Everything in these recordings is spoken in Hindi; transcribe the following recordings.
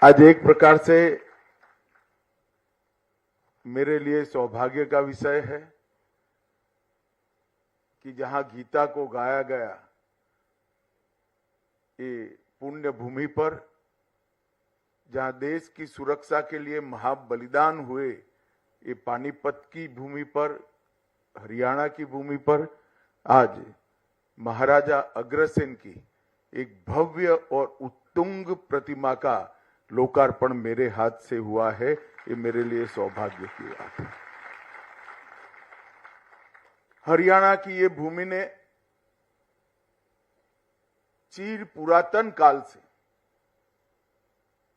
आज एक प्रकार से मेरे लिए सौभाग्य का विषय है कि जहां गीता को गाया गया, ये पुण्य भूमि पर, जहां देश की सुरक्षा के लिए महाबलिदान हुए, ये पानीपत की भूमि पर, हरियाणा की भूमि पर आज महाराजा अग्रसेन की एक भव्य और उत्तुंग प्रतिमा का लोकार्पण मेरे हाथ से हुआ है। ये मेरे लिए सौभाग्य की बात है। हरियाणा की ये भूमि ने चिर पुरातन काल से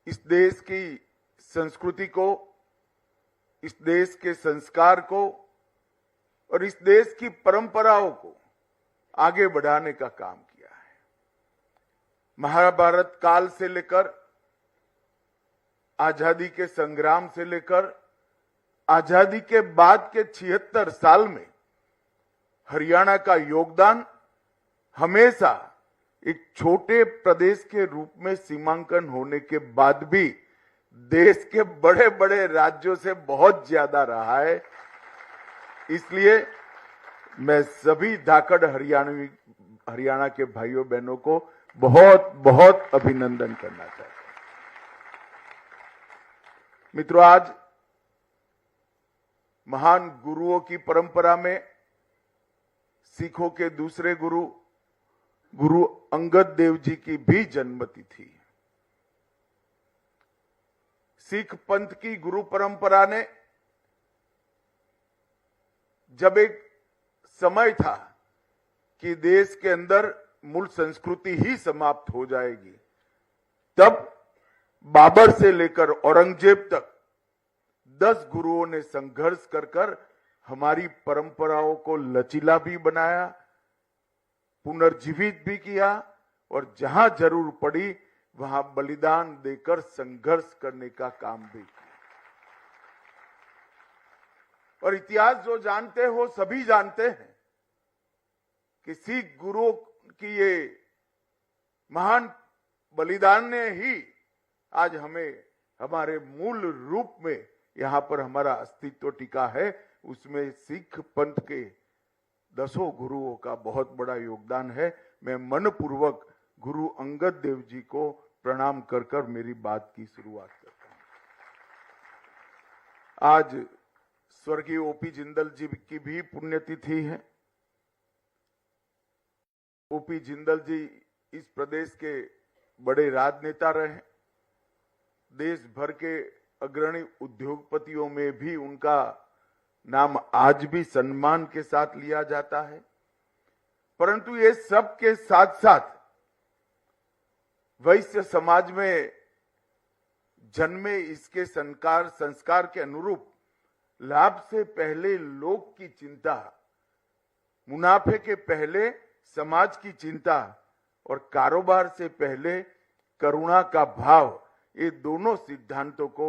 इस देश की संस्कृति को, इस देश के संस्कार को और इस देश की परंपराओं को आगे बढ़ाने का काम किया है। महाभारत काल से लेकर आजादी के संग्राम से लेकर आजादी के बाद के 76 साल में हरियाणा का योगदान हमेशा एक छोटे प्रदेश के रूप में सीमांकन होने के बाद भी देश के बड़े बड़े राज्यों से बहुत ज्यादा रहा है। इसलिए मैं सभी धाकड़ हरियाणा के भाइयों बहनों को बहुत बहुत अभिनंदन करना चाहता हूं। मित्रों, आज महान गुरुओं की परंपरा में सिखों के दूसरे गुरु अंगद देव जी की भी जन्मतिथि थी। सिख पंथ की गुरु परंपरा ने जब एक समय था कि देश के अंदर मूल संस्कृति ही समाप्त हो जाएगी, तब बाबर से लेकर औरंगजेब तक 10 गुरुओं ने संघर्ष कर हमारी परंपराओं को लचीला भी बनाया, पुनर्जीवित भी किया और जहां जरूर पड़ी वहां बलिदान देकर संघर्ष करने का काम भी किया। और इतिहास जो जानते हो सभी जानते हैं कि सिख गुरुओं की ये महान बलिदान ने ही आज हमें हमारे मूल रूप में यहां पर हमारा अस्तित्व टिका है। उसमें सिख पंथ के 10 गुरुओं का बहुत बड़ा योगदान है। मैं मनपूर्वक गुरु अंगद देव जी को प्रणाम कर मेरी बात की शुरुआत करता हूं। आज स्वर्गीय ओपी जिंदल जी की भी पुण्यतिथि है। ओपी जिंदल जी इस प्रदेश के बड़े राजनेता रहे। देश भर के अग्रणी उद्योगपतियों में भी उनका नाम आज भी सम्मान के साथ लिया जाता है। परंतु ये सब के साथ साथ वैश्य समाज में जन्मे इसके संस्कार के अनुरूप लाभ से पहले लोक की चिंता, मुनाफे के पहले समाज की चिंता और कारोबार से पहले करुणा का भाव, ये दोनों सिद्धांतों को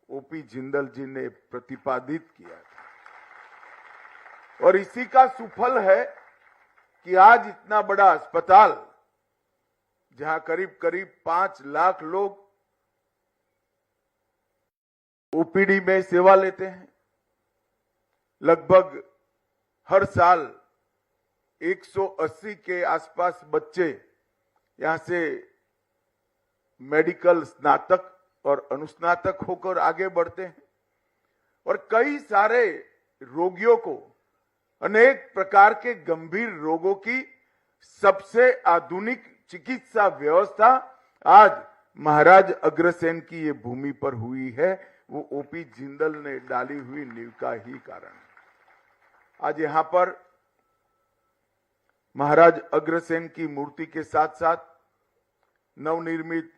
ओपी जिंदल जी ने प्रतिपादित किया था। और इसी का सुफल है कि आज इतना बड़ा अस्पताल, जहां करीब करीब 5 लाख लोग ओपीडी में सेवा लेते हैं, लगभग हर साल 180 के आसपास बच्चे यहां से मेडिकल स्नातक और अनुस्नातक होकर आगे बढ़ते हैं और कई सारे रोगियों को अनेक प्रकार के गंभीर रोगों की सबसे आधुनिक चिकित्सा व्यवस्था आज महाराज अग्रसेन की ये भूमि पर हुई है। वो ओपी जिंदल ने डाली हुई नींव का ही कारण है। आज यहां पर महाराज अग्रसेन की मूर्ति के साथ साथ नवनिर्मित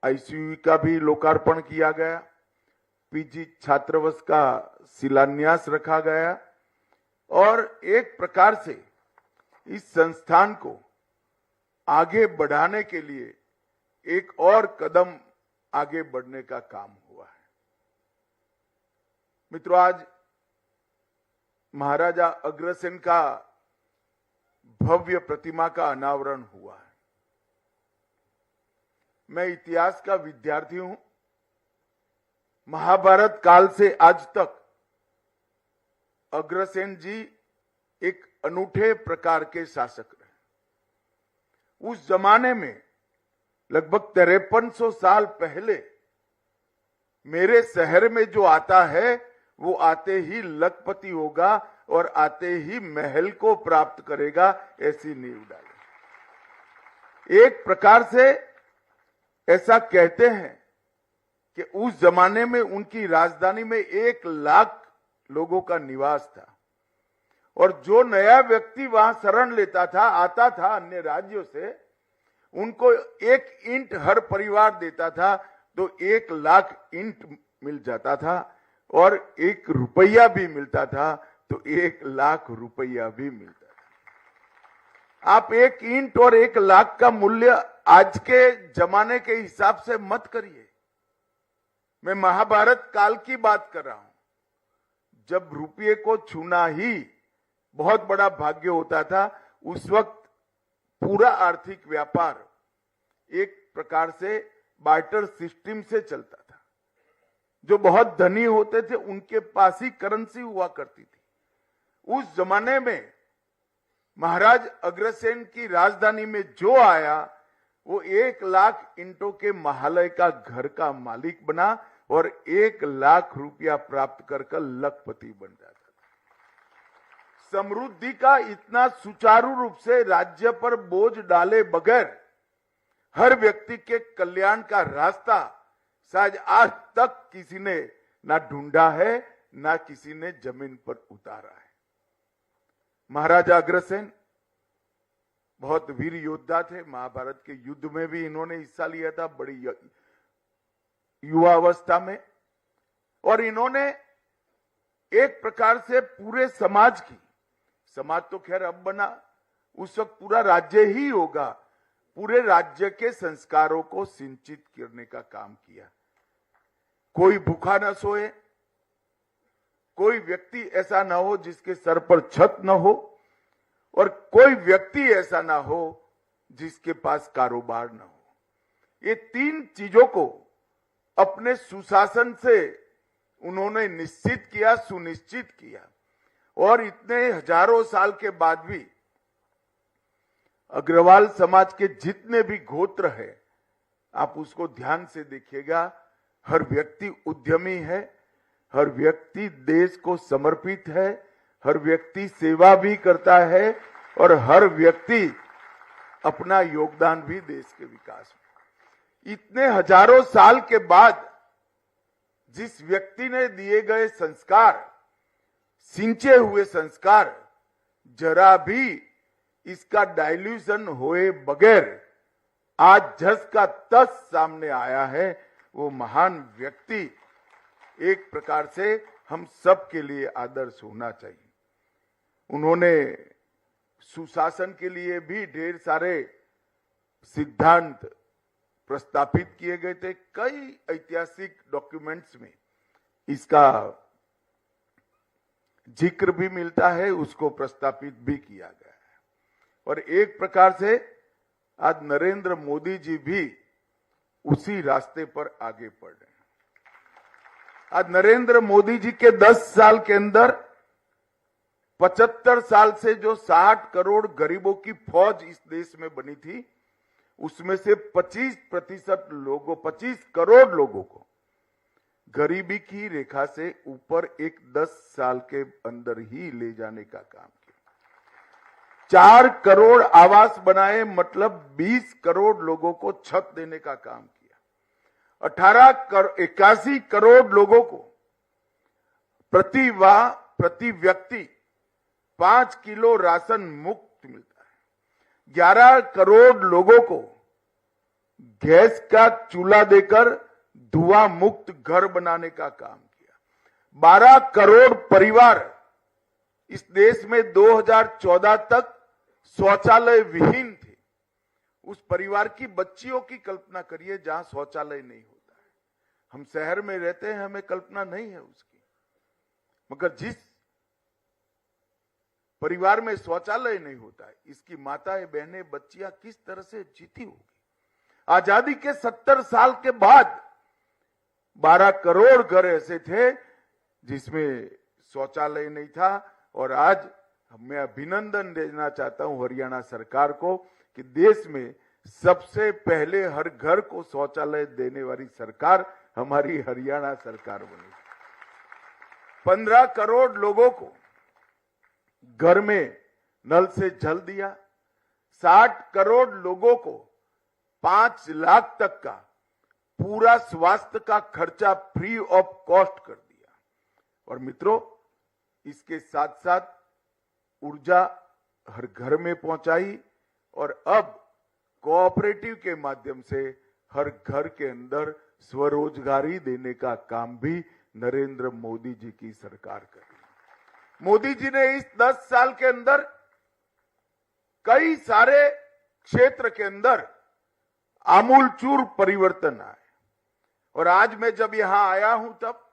आईसीयू का भी लोकार्पण किया गया, पीजी छात्रावास का शिलान्यास रखा गया और एक प्रकार से इस संस्थान को आगे बढ़ाने के लिए एक और कदम आगे बढ़ने का काम हुआ है। मित्रों, आज महाराजा अग्रसेन का भव्य प्रतिमा का अनावरण हुआ है। मैं इतिहास का विद्यार्थी हूं। महाभारत काल से आज तक अग्रसेन जी एक अनूठे प्रकार के शासक रहे। उस जमाने में लगभग 5300 साल पहले मेरे शहर में जो आता है वो आते ही लखपति होगा और आते ही महल को प्राप्त करेगा, ऐसी नींव डाली। एक प्रकार से ऐसा कहते हैं कि उस जमाने में उनकी राजधानी में 1 लाख लोगों का निवास था और जो नया व्यक्ति वहां शरण लेता था, आता था अन्य राज्यों से, उनको 1 ईंट हर परिवार देता था तो 1 लाख ईंट मिल जाता था और 1 रुपया भी मिलता था तो 1 लाख रुपया भी मिलता था। आप 1 ईंट और 1 लाख का मूल्य आज के जमाने के हिसाब से मत करिए। मैं महाभारत काल की बात कर रहा हूं, जब रुपये को छूना ही बहुत बड़ा भाग्य होता था। उस वक्त पूरा आर्थिक व्यापार एक प्रकार से बार्टर सिस्टम से चलता था। जो बहुत धनी होते थे उनके पास ही करेंसी हुआ करती थी। उस जमाने में महाराज अग्रसेन की राजधानी में जो आया वो 1 लाख ईंटों के महालय का घर का मालिक बना और 1 लाख रुपया प्राप्त कर लखपति बन जाता था। समृद्धि का इतना सुचारू रूप से राज्य पर बोझ डाले बगैर हर व्यक्ति के कल्याण का रास्ता शायद आज तक किसी ने ना ढूंढा है, ना किसी ने जमीन पर उतारा है। महाराजा अग्रसेन बहुत वीर योद्धा थे। महाभारत के युद्ध में भी इन्होंने हिस्सा लिया था बड़ी युवा अवस्था में, और इन्होंने एक प्रकार से पूरे समाज की, समाज तो खैर अब बना, उस वक्त पूरा राज्य ही होगा, पूरे राज्य के संस्कारों को सिंचित करने का काम किया। कोई भूखा न सोए, कोई व्यक्ति ऐसा ना हो जिसके सर पर छत न हो, और कोई व्यक्ति ऐसा ना हो जिसके पास कारोबार न हो। ये 3 चीजों को अपने सुशासन से उन्होंने निश्चित किया, सुनिश्चित किया, और इतने हजारों साल के बाद भी अग्रवाल समाज के जितने भी गोत्र है, आप उसको ध्यान से देखिएगा, हर व्यक्ति उद्यमी है, हर व्यक्ति देश को समर्पित है, हर व्यक्ति सेवा भी करता है और हर व्यक्ति अपना योगदान भी देश के विकास में। इतने हजारों साल के बाद जिस व्यक्ति ने दिए गए संस्कार, सिंचे हुए संस्कार, जरा भी इसका डाइल्यूशन होए बगैर आज जस का तस सामने आया है, वो महान व्यक्ति एक प्रकार से हम सब के लिए आदर्श होना चाहिए। उन्होंने सुशासन के लिए भी ढेर सारे सिद्धांत प्रस्तापित किए गए थे। कई ऐतिहासिक डॉक्यूमेंट्स में इसका जिक्र भी मिलता है, उसको प्रस्तापित भी किया गया है। और एक प्रकार से आज नरेंद्र मोदी जी भी उसी रास्ते पर आगे बढ़ रहे हैं। आज नरेंद्र मोदी जी के 10 साल के अंदर 75 साल से जो 60 करोड़ गरीबों की फौज इस देश में बनी थी, उसमें से 25% लोगों, 25 करोड़ लोगों को गरीबी की रेखा से ऊपर एक 10 साल के अंदर ही ले जाने का काम किया। 4 करोड़ आवास बनाए, मतलब 20 करोड़ लोगों को छत देने का काम किया। 81 करोड़ लोगों को प्रति व्यक्ति 5 किलो राशन मुफ्त मिलता है। 11 करोड़ लोगों को गैस का चूल्हा देकर धुआं मुक्त घर बनाने का काम किया। 12 करोड़ परिवार इस देश में 2014 तक शौचालय विहीन थे। उस परिवार की बच्चियों की कल्पना करिए जहां शौचालय नहीं होता है। हम शहर में रहते हैं, हमें कल्पना नहीं है उसकी, मगर जिस परिवार में शौचालय नहीं होता है, इसकी माताएं, बहनें, बच्चियां किस तरह से जीती होगी। आजादी के 70 साल के बाद 12 करोड़ घर ऐसे थे जिसमें शौचालय नहीं था। और आज मैं अभिनंदन देना चाहता हूं हरियाणा सरकार को कि देश में सबसे पहले हर घर को शौचालय देने वाली सरकार हमारी हरियाणा सरकार बनी। 15 करोड़ लोगों को घर में नल से जल दिया। 60 करोड़ लोगों को 5 लाख तक का पूरा स्वास्थ्य का खर्चा फ्री ऑफ कॉस्ट कर दिया। और मित्रों, इसके साथ साथ ऊर्जा हर घर में पहुंचाई और अब कोऑपरेटिव के माध्यम से हर घर के अंदर स्वरोजगारी देने का काम भी नरेंद्र मोदी जी की सरकार कर रही है। मोदी जी ने इस 10 साल के अंदर कई सारे क्षेत्र के अंदर आमूलचूर परिवर्तन आए। और आज मैं जब यहां आया हूं तब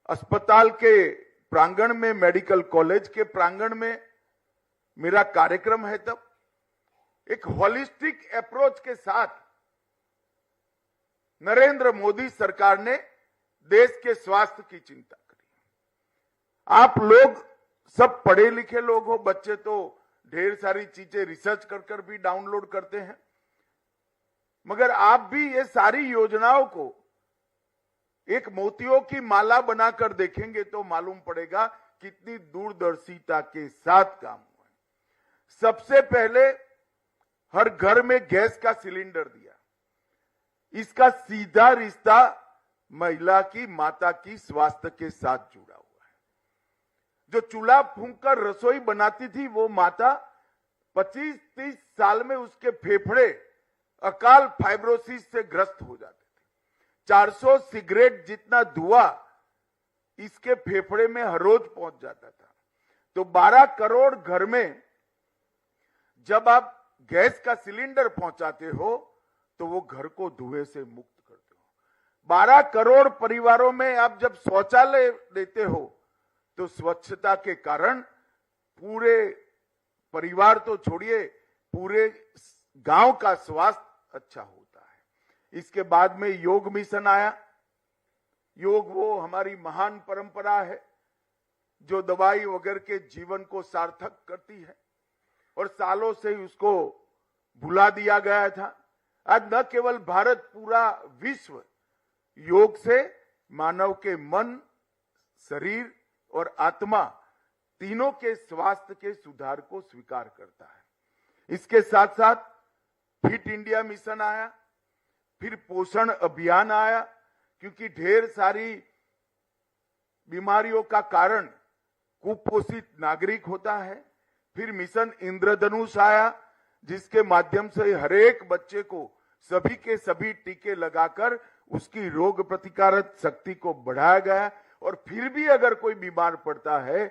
अस्पताल के प्रांगण में, मेडिकल कॉलेज के प्रांगण में मेरा कार्यक्रम है, तब एक होलिस्टिक अप्रोच के साथ नरेंद्र मोदी सरकार ने देश के स्वास्थ्य की चिंता करी। आप लोग सब पढ़े लिखे लोग हो, बच्चे तो ढेर सारी चीजें रिसर्च कर कर भी डाउनलोड करते हैं, मगर आप भी ये सारी योजनाओं को एक मोतियों की माला बनाकर देखेंगे तो मालूम पड़ेगा कितनी दूरदर्शिता के साथ काम हुआ है। सबसे पहले हर घर में गैस का सिलेंडर दिया। इसका सीधा रिश्ता महिला की, माता की स्वास्थ्य के साथ जुड़ा हुआ है। जो चूल्हा फूंक कर रसोई बनाती थी वो माता 25-30 साल में उसके फेफड़े अकाल फाइब्रोसिस से ग्रस्त हो जाते थे। 400 सिगरेट जितना धुआं इसके फेफड़े में हर रोज पहुंच जाता था। तो 12 करोड़ घर में जब आप गैस का सिलेंडर पहुंचाते हो तो वो घर को धुएं से मुक्त करते हो। 12 करोड़ परिवारों में आप जब शौचालय देते हो तो स्वच्छता के कारण पूरे परिवार तो छोड़िए, पूरे गांव का स्वास्थ्य अच्छा होता है। इसके बाद में योग मिशन आया। योग वो हमारी महान परंपरा है जो दवाई वगैरह के जीवन को सार्थक करती है और सालों से उसको भुला दिया गया था। आज न केवल भारत, पूरा विश्व योग से मानव के मन, शरीर और आत्मा तीनों के स्वास्थ्य के सुधार को स्वीकार करता है। इसके साथ साथ फिट इंडिया मिशन आया, फिर पोषण अभियान आया, क्योंकि ढेर सारी बीमारियों का कारण कुपोषित नागरिक होता है। फिर मिशन इंद्रधनुष आया, जिसके माध्यम से हर एक बच्चे को सभी के सभी टीके लगाकर उसकी रोग प्रतिकारक शक्ति को बढ़ाया गया। और फिर भी अगर कोई बीमार पड़ता है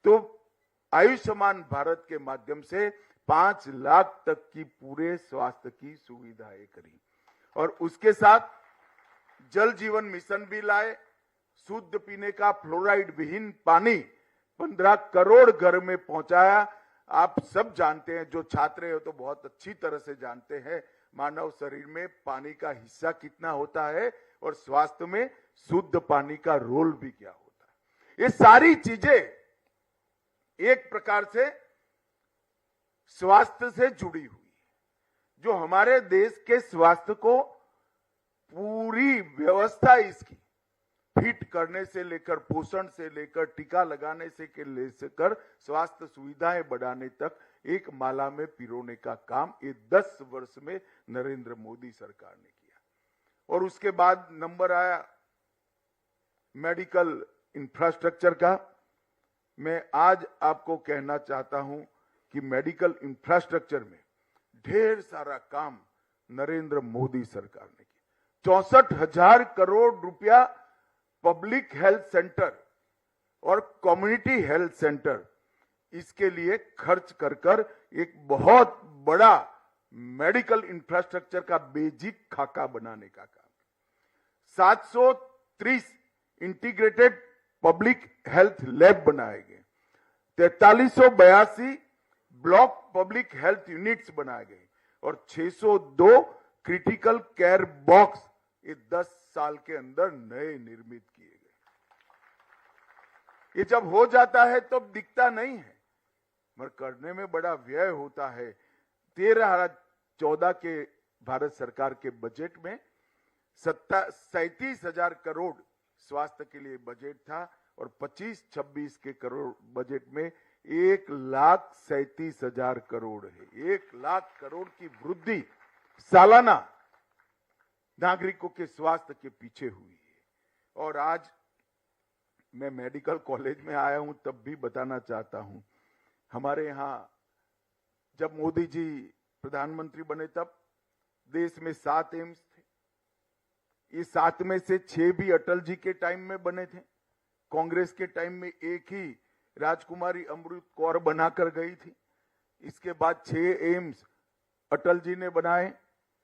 तो आयुष्मान भारत के माध्यम से 5 लाख तक की पूरे स्वास्थ्य की सुविधाएं करी। और उसके साथ जल जीवन मिशन भी लाए। शुद्ध पीने का फ्लोराइड विहीन पानी 15 करोड़ घर में पहुंचाया। आप सब जानते हैं, जो छात्र हो तो बहुत अच्छी तरह से जानते हैं, मानव शरीर में पानी का हिस्सा कितना होता है और स्वास्थ्य में शुद्ध पानी का रोल भी क्या होता है। ये सारी चीजें एक प्रकार से स्वास्थ्य से जुड़ी हुई है, जो हमारे देश के स्वास्थ्य को पूरी व्यवस्था इसकी फिट करने से लेकर, पोषण से लेकर, टीका लगाने से लेकर स्वास्थ्य सुविधाएं बढ़ाने तक एक माला में पिरोने का काम ये 10 वर्ष में नरेंद्र मोदी सरकार ने किया। और उसके बाद नंबर आया मेडिकल इंफ्रास्ट्रक्चर का। मैं आज आपको कहना चाहता हूं कि मेडिकल इंफ्रास्ट्रक्चर में ढेर सारा काम नरेंद्र मोदी सरकार ने किया। 64,000 करोड़ रुपया पब्लिक हेल्थ सेंटर और कम्युनिटी हेल्थ सेंटर इसके लिए खर्च कर कर एक बहुत बड़ा मेडिकल इंफ्रास्ट्रक्चर का बेसिक खाका बनाने का काम। 730 इंटीग्रेटेड पब्लिक हेल्थ लैब बनाए गए। 4382 ब्लॉक पब्लिक हेल्थ यूनिट्स बनाए गए और 602 क्रिटिकल केयर बॉक्स ये 10 साल के अंदर नए निर्मित किए गए। ये जब हो जाता है तो दिखता नहीं है, मगर करने में बड़ा व्यय होता है। 13-14 के भारत सरकार के बजट में 37,000 करोड़ स्वास्थ्य के लिए बजट था और 25-26 के करोड़ बजट में 1,37,000 करोड़ है। 1 लाख करोड़ की वृद्धि सालाना नागरिकों के स्वास्थ्य के पीछे हुई है। और आज मैं मेडिकल कॉलेज में आया हूं तब भी बताना चाहता हूं, हमारे यहां जब मोदी जी प्रधानमंत्री बने तब देश में 7 एम्स थे। ये 7 में से 6 भी अटल जी के टाइम में बने थे। कांग्रेस के टाइम में एक ही राजकुमारी अमृत कौर बनाकर गई थी। इसके बाद 6 एम्स अटल जी ने बनाए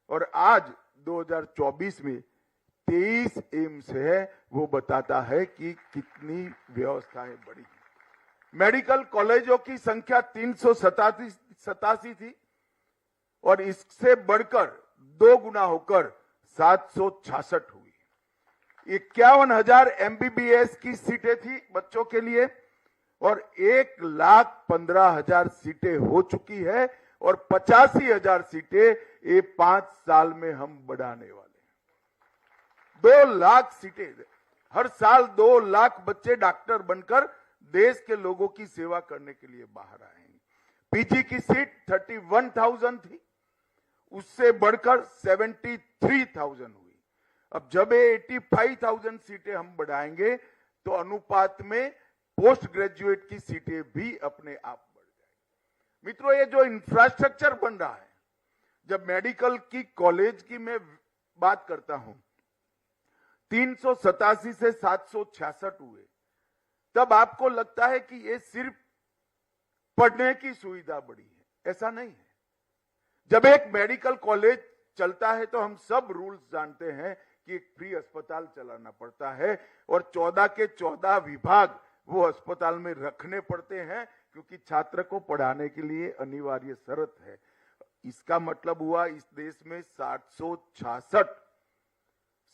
और आज 2024 में 23 एम्स है। वो बताता है कि कितनी व्यवस्थाएं बढ़ी। मेडिकल कॉलेजों की संख्या 387 थी और इससे बढ़कर 2 गुना होकर 766 हुई। 51,000 MBBS की सीटें थी बच्चों के लिए और 1,15,000 सीटें हो चुकी है और 85,000 सीटें ये 5 साल में हम बढ़ाने वाले हैं। 2 लाख सीटें, हर साल 2 लाख बच्चे डॉक्टर बनकर देश के लोगों की सेवा करने के लिए बाहर आएंगे। पीजी की सीट 31,000 थी, उससे बढ़कर 73,000 हुई। अब जब 85,000 सीटें हम बढ़ाएंगे तो अनुपात में पोस्ट ग्रेजुएट की सीटें भी अपने आप बढ़ जाएंगी। मित्रों, ये जो इंफ्रास्ट्रक्चर बन रहा है, जब मेडिकल की कॉलेज की मैं बात करता हूं, 387 से 766 हुए, तब आपको लगता है कि ये सिर्फ पढ़ने की सुविधा बढ़ी है। ऐसा नहीं है। जब एक मेडिकल कॉलेज चलता है तो हम सब रूल्स जानते हैं कि एक फ्री अस्पताल चलाना पड़ता है और 14 के 14 विभाग वो अस्पताल में रखने पड़ते हैं, क्योंकि छात्र को पढ़ाने के लिए अनिवार्य शर्त है। इसका मतलब हुआ इस देश में 766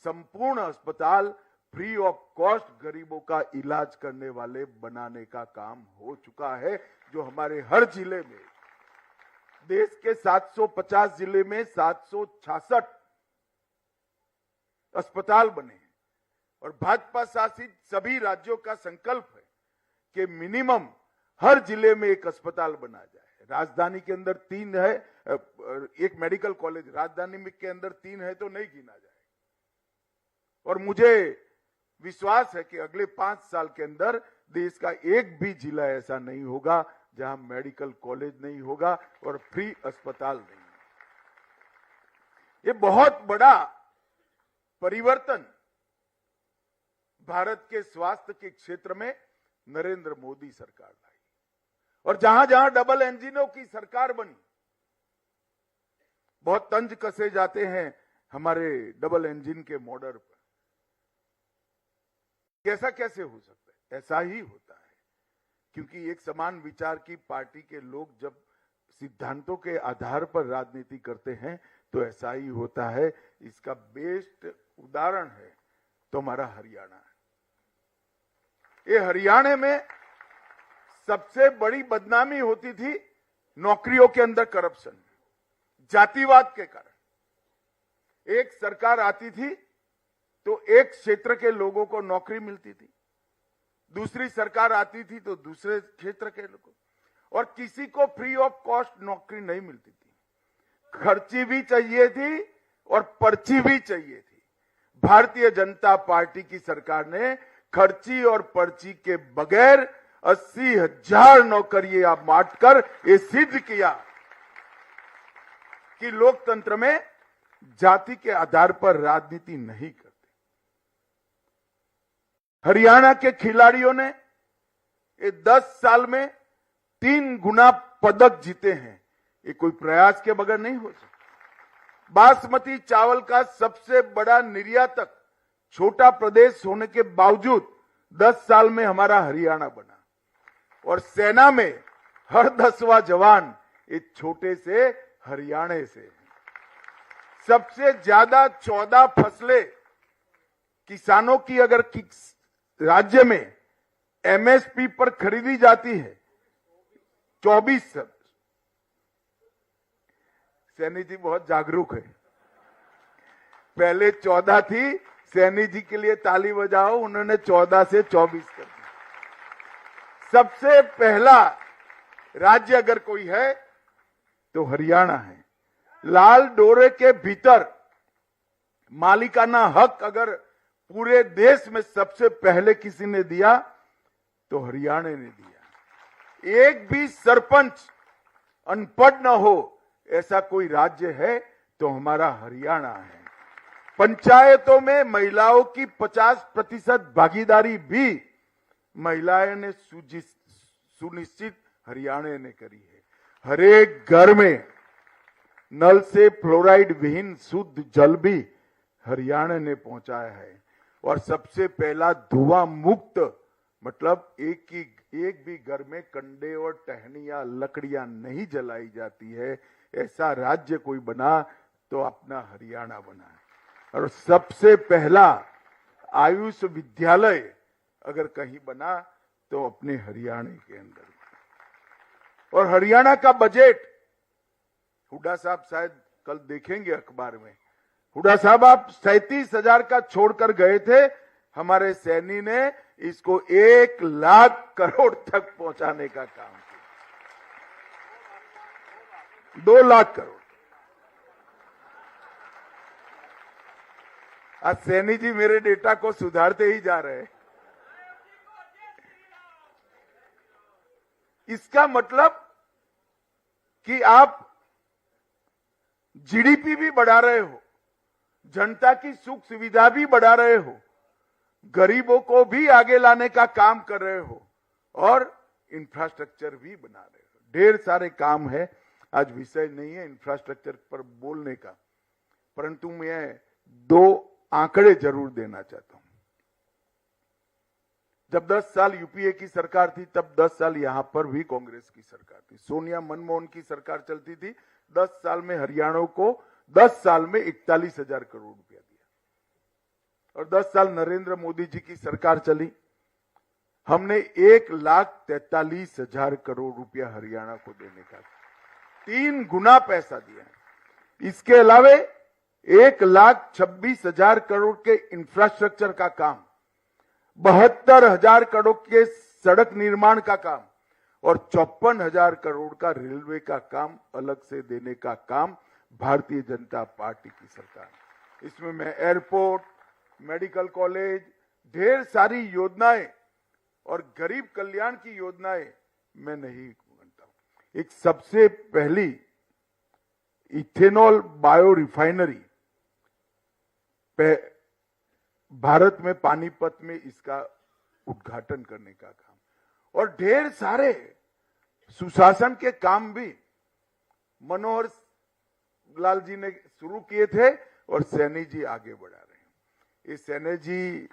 संपूर्ण अस्पताल फ्री ऑफ कॉस्ट गरीबों का इलाज करने वाले बनाने का काम हो चुका है, जो हमारे हर जिले में, देश के 750 जिले में 766 अस्पताल बने हैं। और भाजपा शासित सभी राज्यों का संकल्प है कि मिनिमम हर जिले में एक अस्पताल बना जाए। राजधानी के अंदर 3 है, एक मेडिकल कॉलेज राजधानी के अंदर 3 है तो नहीं गिना जाए। और मुझे विश्वास है कि अगले 5 साल के अंदर देश का एक भी जिला ऐसा नहीं होगा जहां मेडिकल कॉलेज नहीं होगा और फ्री अस्पताल नहीं। ये बहुत बड़ा परिवर्तन भारत के स्वास्थ्य के क्षेत्र में नरेंद्र मोदी सरकार लाई। और जहां जहां डबल इंजनों की सरकार बनी, बहुत तंज कसे जाते हैं हमारे डबल इंजन के मॉडल पर। कैसा कैसे हो सकता है? ऐसा ही होता है, क्योंकि एक समान विचार की पार्टी के लोग जब सिद्धांतों के आधार पर राजनीति करते हैं तो ऐसा ही होता है। इसका बेस्ट उदाहरण है तो हमारा हरियाणा। ये हरियाणा में सबसे बड़ी बदनामी होती थी नौकरियों के अंदर करप्शन, जातिवाद के कारण। एक सरकार आती थी तो एक क्षेत्र के लोगों को नौकरी मिलती थी, दूसरी सरकार आती थी तो दूसरे क्षेत्र के लोगों, और किसी को फ्री ऑफ कॉस्ट नौकरी नहीं मिलती थी। खर्ची भी चाहिए थी और पर्ची भी चाहिए थी। भारतीय जनता पार्टी की सरकार ने खर्ची और पर्ची के बगैर 80,000 नौकरियां बांटकर ये सिद्ध किया कि लोकतंत्र में जाति के आधार पर राजनीति नहीं करते। हरियाणा के खिलाड़ियों ने ये 10 साल में 3 गुना पदक जीते हैं। ये कोई प्रयास के बगैर नहीं हो सकता। बासमती चावल का सबसे बड़ा निर्यातक छोटा प्रदेश होने के बावजूद 10 साल में हमारा हरियाणा बना। और सेना में हर 10वां जवान एक छोटे से हरियाणा से। सबसे ज्यादा 14 फसलें किसानों की अगर राज्य में एमएसपी पर खरीदी जाती है 24। सैनी जी बहुत जागरूक है। पहले 14 थी, सैनी जी के लिए ताली बजाओ, उन्होंने 14 से 24 कर दी। सबसे पहला राज्य अगर कोई है तो हरियाणा है। लाल डोरे के भीतर मालिकाना हक अगर पूरे देश में सबसे पहले किसी ने दिया तो हरियाणा ने दिया। एक भी सरपंच अनपढ़ न हो ऐसा कोई राज्य है तो हमारा हरियाणा है। पंचायतों में महिलाओं की 50% भागीदारी भी महिलाएं ने सुनिश्चित हरियाणा ने करी है। हर एक घर में नल से फ्लोराइड विहीन शुद्ध जल भी हरियाणा ने पहुंचाया है। और सबसे पहला धुआं मुक्त, मतलब एक भी घर में कंडे और टहनियां लकड़ियां नहीं जलाई जाती है, ऐसा राज्य कोई बना तो अपना हरियाणा बना है। और सबसे पहला आयुष विद्यालय अगर कहीं बना तो अपने हरियाणा के अंदर। और हरियाणा का बजट हुड्डा साहब शायद कल देखेंगे अखबार में। हुड्डा साहब आप 37,000 का छोड़कर गए थे, हमारे सैनी ने इसको 1 लाख करोड़ तक पहुंचाने का काम किया। 2 लाख करोड़। आज सैनी जी मेरे डेटा को सुधारते ही जा रहे हैं। इसका मतलब कि आप जीडीपी भी बढ़ा रहे हो, जनता की सुख सुविधा भी बढ़ा रहे हो, गरीबों को भी आगे लाने का काम कर रहे हो और इंफ्रास्ट्रक्चर भी बना रहे हो। ढेर सारे काम है, आज विषय नहीं है इंफ्रास्ट्रक्चर पर बोलने का, परंतु मैं 2 आंकड़े जरूर देना चाहता हूं। जब 10 साल यूपीए की सरकार थी तब 10 साल यहां पर भी कांग्रेस की सरकार थी। सोनिया मनमोहन की सरकार चलती थी। 10 साल में हरियाणा को 10 साल में 41,000 करोड़ रुपया दिया। और 10 साल नरेंद्र मोदी जी की सरकार चली, हमने 1,43,000 करोड़ रुपया हरियाणा को देने का 3 गुना पैसा दिया। इसके अलावे 1,26,000 करोड़ के इंफ्रास्ट्रक्चर का काम, 72,000 करोड़ के सड़क निर्माण का काम और 54,000 करोड़ का रेलवे का काम अलग से देने का काम भारतीय जनता पार्टी की सरकार। इसमें मैं एयरपोर्ट, मेडिकल कॉलेज, ढेर सारी योजनाएं और गरीब कल्याण की योजनाएं मैं नहीं मानता हूं। एक सबसे पहली इथेनॉल बायो रिफाइनरी भारत में पानीपत में इसका उद्घाटन करने का काम और ढेर सारे सुशासन के काम भी मनोहर लाल जी ने शुरू किए थे और सैनी जी आगे बढ़ा रहे हैं। ये सैनी जी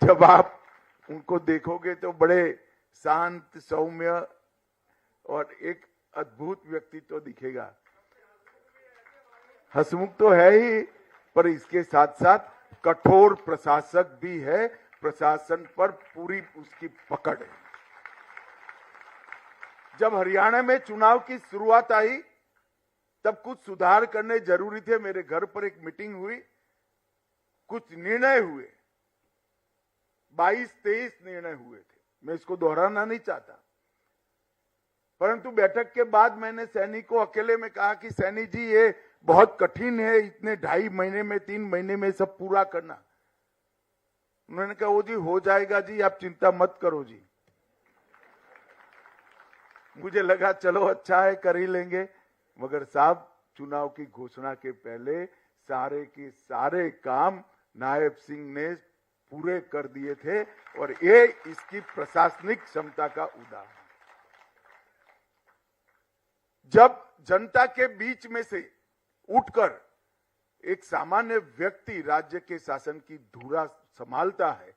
जब आप उनको देखोगे तो बड़े शांत, सौम्य और एक अद्भुत व्यक्तित्व दिखेगा। हंसमुख तो है ही, पर इसके साथ साथ कठोर प्रशासक भी है। प्रशासन पर पूरी उसकी पकड़ है। जब हरियाणा में चुनाव की शुरुआत आई तब कुछ सुधार करने जरूरी थे। मेरे घर पर एक मीटिंग हुई, कुछ निर्णय हुए, 22-23 निर्णय हुए थे। मैं इसको दोहराना नहीं चाहता, परंतु बैठक के बाद मैंने सैनी को अकेले में कहा कि सैनी जी ये बहुत कठिन है, इतने 2.5 महीने में 3 महीने में सब पूरा करना। उन्होंने कहा वो जी हो जाएगा जी, आप चिंता मत करो जी। मुझे लगा चलो अच्छा है, कर ही लेंगे, मगर साहब चुनाव की घोषणा के पहले सारे के सारे काम नायब सिंह ने पूरे कर दिए थे और ये इसकी प्रशासनिक क्षमता का उदाहरण। जब जनता के बीच में से उठकर एक सामान्य व्यक्ति राज्य के शासन की धुरा संभालता है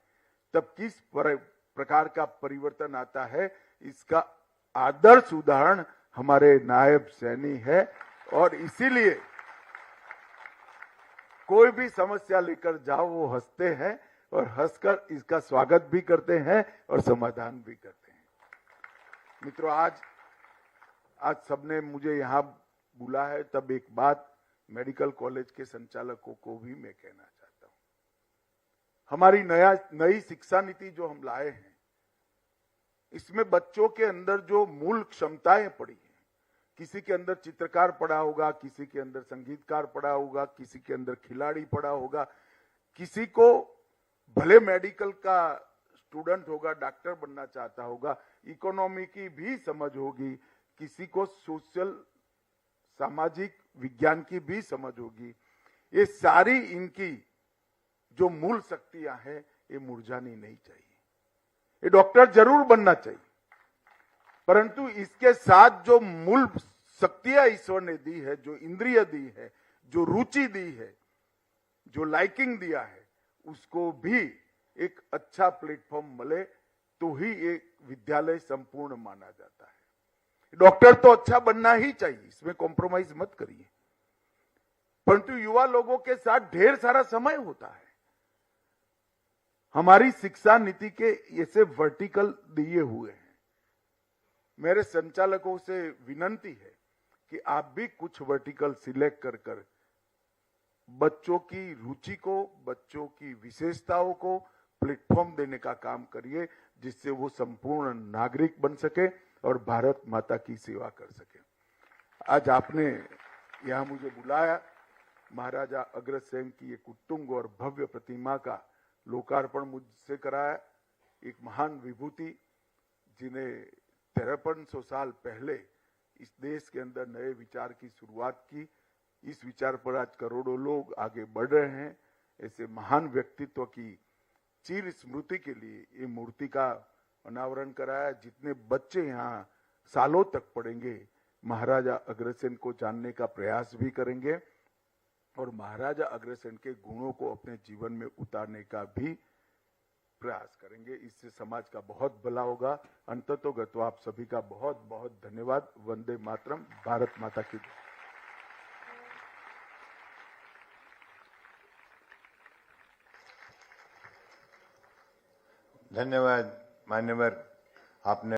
तब किस प्रकार का परिवर्तन आता है, इसका आदर्श उदाहरण हमारे नायब सैनी है। और इसीलिए कोई भी समस्या लेकर जाओ वो हंसते हैं और हंसकर इसका स्वागत भी करते हैं और समाधान भी करते हैं। मित्रों, आज सबने मुझे यहां बुला है, तब एक बात मेडिकल कॉलेज के संचालकों को भी मैं कहना चाहता हूं। हमारी नई शिक्षा नीति जो हम लाए हैं, इसमें बच्चों के अंदर जो मूल क्षमताएं पड़ी हैं, किसी के अंदर चित्रकार पड़ा होगा, किसी के अंदर संगीतकार पड़ा होगा, किसी के अंदर खिलाड़ी पड़ा होगा, किसी को भले मेडिकल का स्टूडेंट होगा, डॉक्टर बनना चाहता होगा, इकोनॉमी की भी समझ होगी, किसी को सोशल सामाजिक विज्ञान की भी समझ होगी। ये सारी इनकी जो मूल शक्तियां हैं, ये मुरझानी नहीं चाहिए। ये डॉक्टर जरूर बनना चाहिए, परंतु इसके साथ जो मूल शक्तियां ईश्वर ने दी है, जो इंद्रिय दी है, जो रुचि दी है, जो लाइकिंग दिया है, उसको भी एक अच्छा प्लेटफॉर्म मिले तो ही एक विद्यालय संपूर्ण माना जाता है। डॉक्टर तो अच्छा बनना ही चाहिए, इसमें कॉम्प्रोमाइज मत करिए, परंतु युवा लोगों के साथ ढेर सारा समय होता है। हमारी शिक्षा नीति के ऐसे वर्टिकल दिए हुए हैं। मेरे संचालकों से विनंती है कि आप भी कुछ वर्टिकल सिलेक्ट कर बच्चों की रुचि को, बच्चों की विशेषताओं को प्लेटफॉर्म देने का काम करिए, जिससे वो संपूर्ण नागरिक बन सके और भारत माता की सेवा कर सके। आज आपने यहां मुझे बुलाया, महाराजा अग्रसेन की एक उत्तुंग और भव्य प्रतिमा का लोकार्पण मुझसे कराया। एक महान विभूति जिन्हें 5300 साल पहले इस देश के अंदर नए विचार की शुरुआत की, इस विचार पर आज करोड़ों लोग आगे बढ़ रहे हैं। ऐसे महान व्यक्तित्व की चिर स्मृति के लिए ये मूर्ति का अनावरण कराया। जितने बच्चे यहाँ सालों तक पढ़ेंगे, महाराजा अग्रसेन को जानने का प्रयास भी करेंगे और महाराजा अग्रसेन के गुणों को अपने जीवन में उतारने का भी प्रयास करेंगे। इससे समाज का बहुत भला होगा। अंततोगत्वा आप सभी का बहुत बहुत धन्यवाद। वंदे मातरम। भारत माता की जय। धन्यवाद मान्यवर, आपने